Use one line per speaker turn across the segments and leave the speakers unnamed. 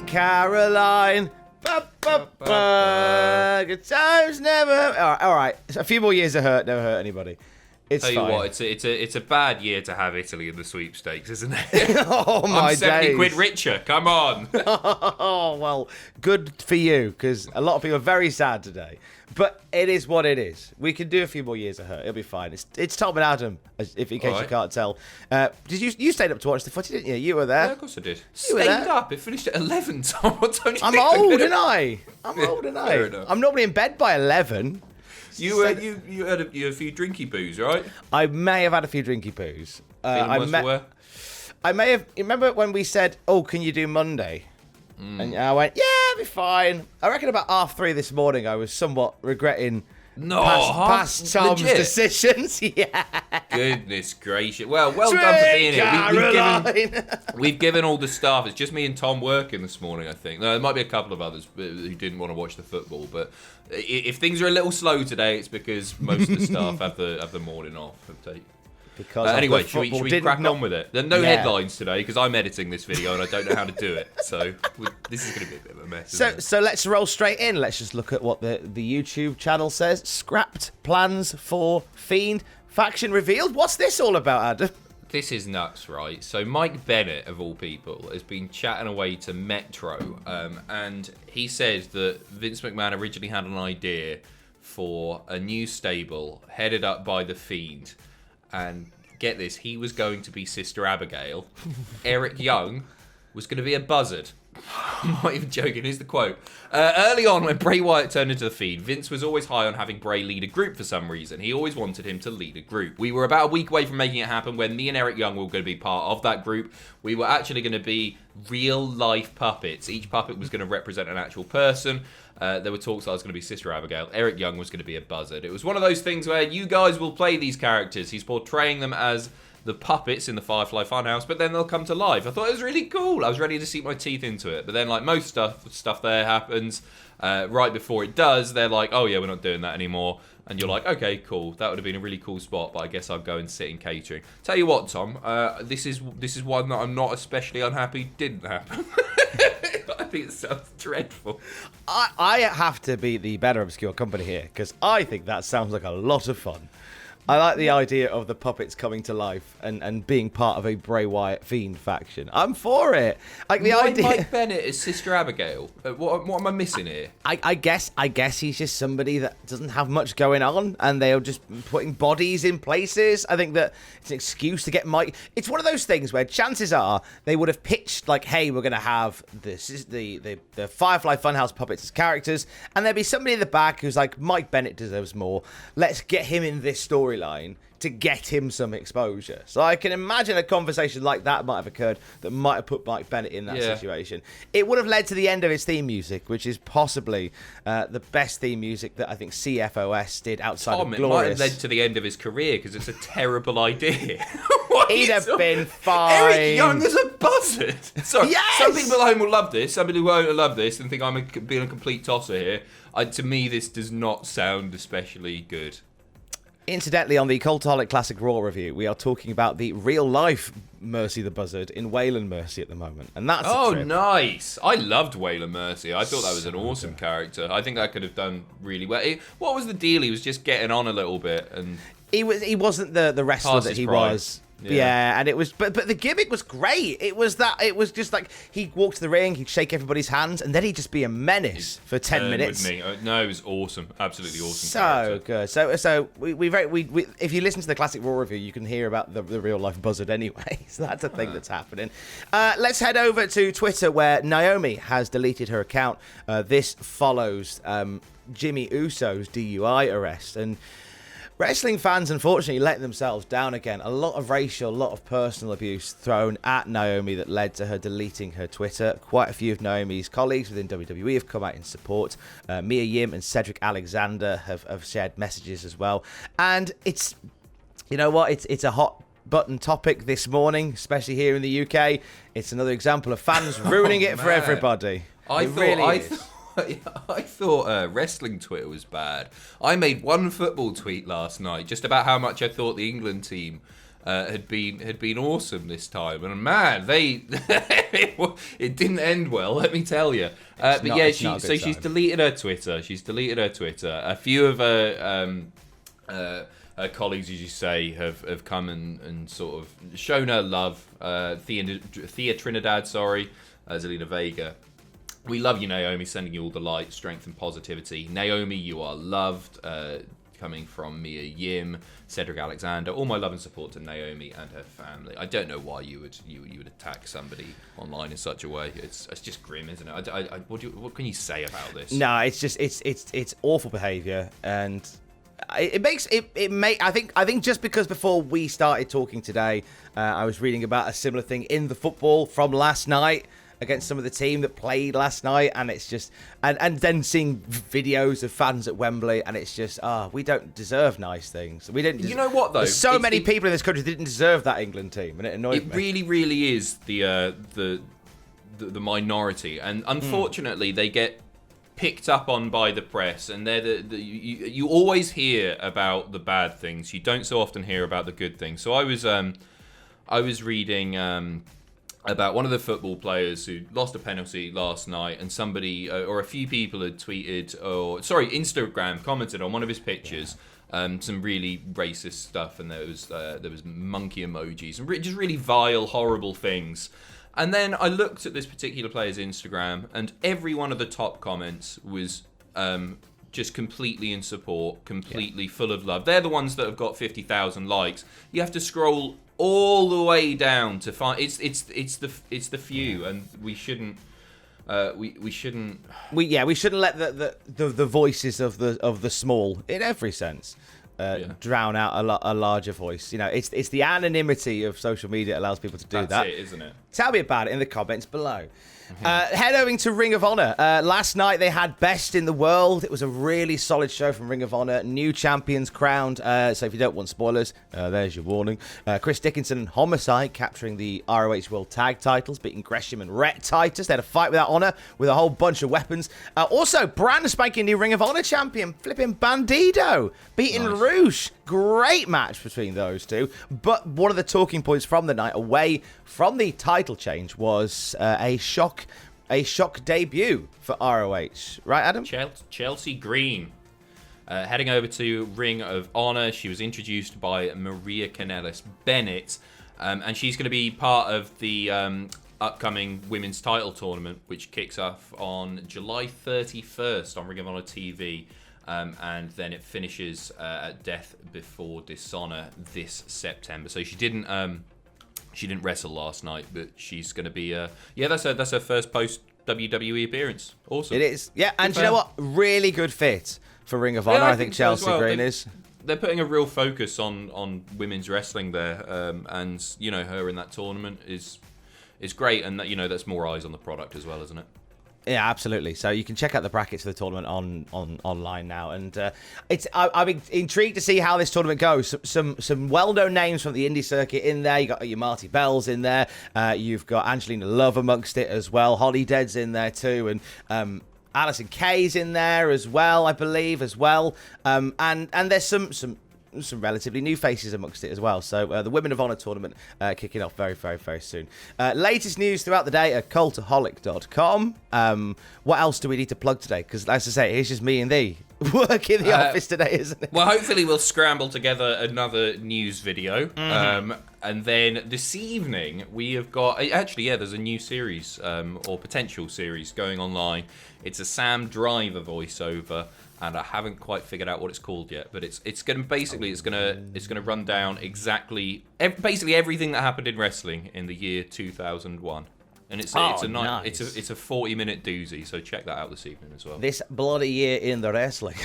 Caroline. Ba, ba, ba. Good times never. All right. A few more years of hurt never hurt anybody. It's
Tell you
fine.
what, it's a bad year to have Italy in the sweepstakes, isn't it?
Oh my
I'm 70
days.
quid richer. Come on.
Oh well, good for you, because a lot of people are very sad today. But it is what it is. We can do a few more years of hurt. It'll be fine. It's Tom and Adam, if in case you can't tell. Did you stayed up to watch the footy, didn't you? You were there.
Yeah, of course I did.
You were
Stayed
there.
up. It finished at 11. Tom. What don't you
I'm
think
old,
gonna-
and I. I'm old, and
Fair
I.
enough.
I'm normally in bed by 11.
You had a few drinky boos, right?
I may have had a few drinky poos.
Feeling worse for wear?
I may have. Remember when we said, "Oh, can you do Monday?" And I went, "Yeah, it'll be fine." I reckon about 3:30 this morning, I was somewhat regretting past Tom's
legit?
decisions. Yeah.
Goodness gracious. Well done for being here. We've given all the staff. It's just me and Tom working this morning, I think. No, there might be a couple of others who didn't want to watch the football, but if things are a little slow today, it's because most of the staff have the morning off. Anyway, should we crack on with it? There are no headlines today because I'm editing this video and I don't know how to do it. So this is going to be a bit of a mess.
So let's roll straight in. Let's just look at what the YouTube channel says. Scrapped plans for Fiend faction revealed. What's this all about, Adam?
This is nuts, right? So Mike Bennett, of all people, has been chatting away to Metro, and he said that Vince McMahon originally had an idea for a new stable headed up by the Fiend. And get this, he was going to be Sister Abigail. Eric Young was going to be a buzzard. I'm not even joking, here's the quote. Early on, when Bray Wyatt turned into the Fiend, Vince was always high on having Bray lead a group for some reason. He always wanted him to lead a group. We were about a week away from making it happen when me and Eric Young were going to be part of that group. We were actually going to be real-life puppets. Each puppet was going to represent an actual person. There were talks that I was going to be Sister Abigail. Eric Young was going to be a buzzard. It was one of those things where you guys will play these characters. He's portraying them as the puppets in the Firefly Funhouse, but then they'll come to life. I thought it was really cool. I was ready to sink my teeth into it. But then, like most stuff there happens, right before it does, they're like, oh yeah, we're not doing that anymore. And you're like, okay, cool. That would have been a really cool spot, but I guess I'll go and sit in catering. Tell you what, Tom, this is one that I'm not especially unhappy didn't happen. I think it sounds dreadful.
I have to be the better obscure company here, because I think that sounds like a lot of fun. I like the idea of the puppets coming to life and being part of a Bray Wyatt Fiend faction. I'm for it. Like the idea.
Mike Bennett is Sister Abigail. What am I missing here?
I guess he's just somebody that doesn't have much going on, and they're just putting bodies in places. I think that it's an excuse to get Mike. It's one of those things where chances are they would have pitched like, "Hey, we're going to have the Firefly Funhouse puppets as characters," and there'd be somebody in the back who's like, "Mike Bennett deserves more. Let's get him in this storyline to get him some exposure." So I can imagine a conversation like that might have occurred that might have put Mike Bennett in that situation. It would have led to the end of his theme music, which is possibly the best theme music that I think CFOS did outside of Glorious. It might have
led to the end of his career because it's a terrible idea.
He'd have been fine.
Eric Young is a buzzard. Sorry,
yes!
Some people at home will love this. Some people won't love this and think I'm being a complete tosser here. To me, this does not sound especially good.
Incidentally, on the Cultaholic Classic Raw review, we are talking about the real-life Mercy the Buzzard in Waylon Mercy at the moment, and that's a trip.
Nice! I loved Waylon Mercy. I thought that was an awesome character. I think that could have done really well. What was the deal? He was just getting on a little bit, and
he wasn't the wrestler that he was. Yeah, and it was, but the gimmick was great. It was just like he'd walk to the ring, he'd shake everybody's hands, and then he'd just be a menace for 10 minutes.
With me. No, it was awesome, absolutely awesome.
So good. So we if you listen to the classic Raw review, you can hear about the real life buzzard anyway. So that's a thing that's happening. Let's head over to Twitter, where Naomi has deleted her account. This follows Jimmy Uso's DUI arrest, and wrestling fans, unfortunately, let themselves down again. A lot of racial, a lot of personal abuse thrown at Naomi that led to her deleting her Twitter. Quite a few of Naomi's colleagues within WWE have come out in support. Mia Yim and Cedric Alexander have shared messages as well. And it's, you know what, it's a hot button topic this morning, especially here in the UK. It's another example of fans ruining it for everybody.
I thought wrestling Twitter was bad. I made one football tweet last night just about how much I thought the England team had been awesome this time, and man, it didn't end well. Let me tell you. But yeah, she's deleted her Twitter. A few of her colleagues, as you say, have come and sort of shown her love. Thea Trinidad, Zelina Vega. We love you, Naomi, sending you all the light, strength, and positivity. Naomi, you are loved. Coming from Mia Yim, Cedric Alexander, all my love and support to Naomi and her family. I don't know why you would attack somebody online in such a way. It's just grim, isn't it? What can you say about this?
No, it's just it's awful behaviour, and I think just because before we started talking today, I was reading about a similar thing in the football from last night against some of the team that played last night, and it's just and then seeing videos of fans at Wembley, and it's just we don't deserve nice things. We didn't.
You know what though?
There's so many people in this country that didn't deserve that England team, and it annoyed me.
It really, really is the minority, and unfortunately they get picked up on by the press, and they're you always hear about the bad things. You don't so often hear about the good things. So I was reading about one of the football players who lost a penalty last night, and somebody or a few people had Instagram commented on one of his pictures, some really racist stuff, and there was monkey emojis and just really vile, horrible things. And then I looked at this particular player's Instagram, and every one of the top comments was just completely in support, completely full of love. They're the ones that have got 50,000 likes. You have to scroll all the way down to find it's the few, and we shouldn't we shouldn't let the voices of the small, in every sense, drown out a larger voice. You know, it's the anonymity of social media that allows people to do that. That's it, isn't it?
Tell me about it in the comments below. Head over to Ring of Honor. Last night they had Best in the World. It was a really solid show from Ring of Honor. New champions crowned. So if you don't want spoilers, there's your warning. Chris Dickinson and Homicide capturing the ROH World Tag titles, beating Gresham and Rhett Titus. They had a fight without honor with a whole bunch of weapons. Also, brand spanking new Ring of Honor champion, flipping Bandido, beating Roosh. Great match between those two. But one of the talking points from the night, away from the title change, was a shock debut for ROH. Right, Adam?
Chelsea Green. Heading over to Ring of Honor, she was introduced by Maria Kanellis Bennett, and she's going to be part of the upcoming women's title tournament, which kicks off on July 31st on Ring of Honor TV. And then it finishes at Death Before Dishonor this September. So she didn't wrestle last night, but she's going to be that's her first post WWE appearance. Awesome.
It is. Yeah, and you know what? Really good fit for Ring of Honor. I think Chelsea Green is.
They're putting a real focus on women's wrestling there, and you know, her in that tournament is great, and that, you know, that's more eyes on the product as well, isn't it?
Yeah, absolutely. So you can check out the brackets for the tournament on online now, and I'm intrigued to see how this tournament goes. Some well-known names from the indie circuit in there. You got your Marty Bells in there. You've got Angelina Love amongst it as well. Holly Dead's in there too, and Alison Kay's in there as well, I believe as well. And there's some relatively new faces amongst it as well. So the Women of Honor tournament kicking off very, very, very soon. Latest news throughout the day at cultaholic.com. What else do we need to plug today? Because, as I say, it's just me and thee work in the office today, isn't it?
Well, hopefully we'll scramble together another news video. And then this evening we have got... there's a new series, or potential series, going online. It's a Sam Driver voiceover, and I haven't quite figured out what it's called yet, but it's going to run down exactly basically everything that happened in wrestling in the year 2001, and it's a 40-minute doozy. So check that out this evening as well.
This bloody year in the wrestling.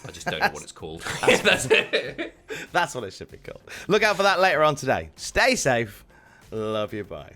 I just don't know what it's called. That's it.
That's what it should be called. Look out for that later on today. Stay safe. Love you. Bye.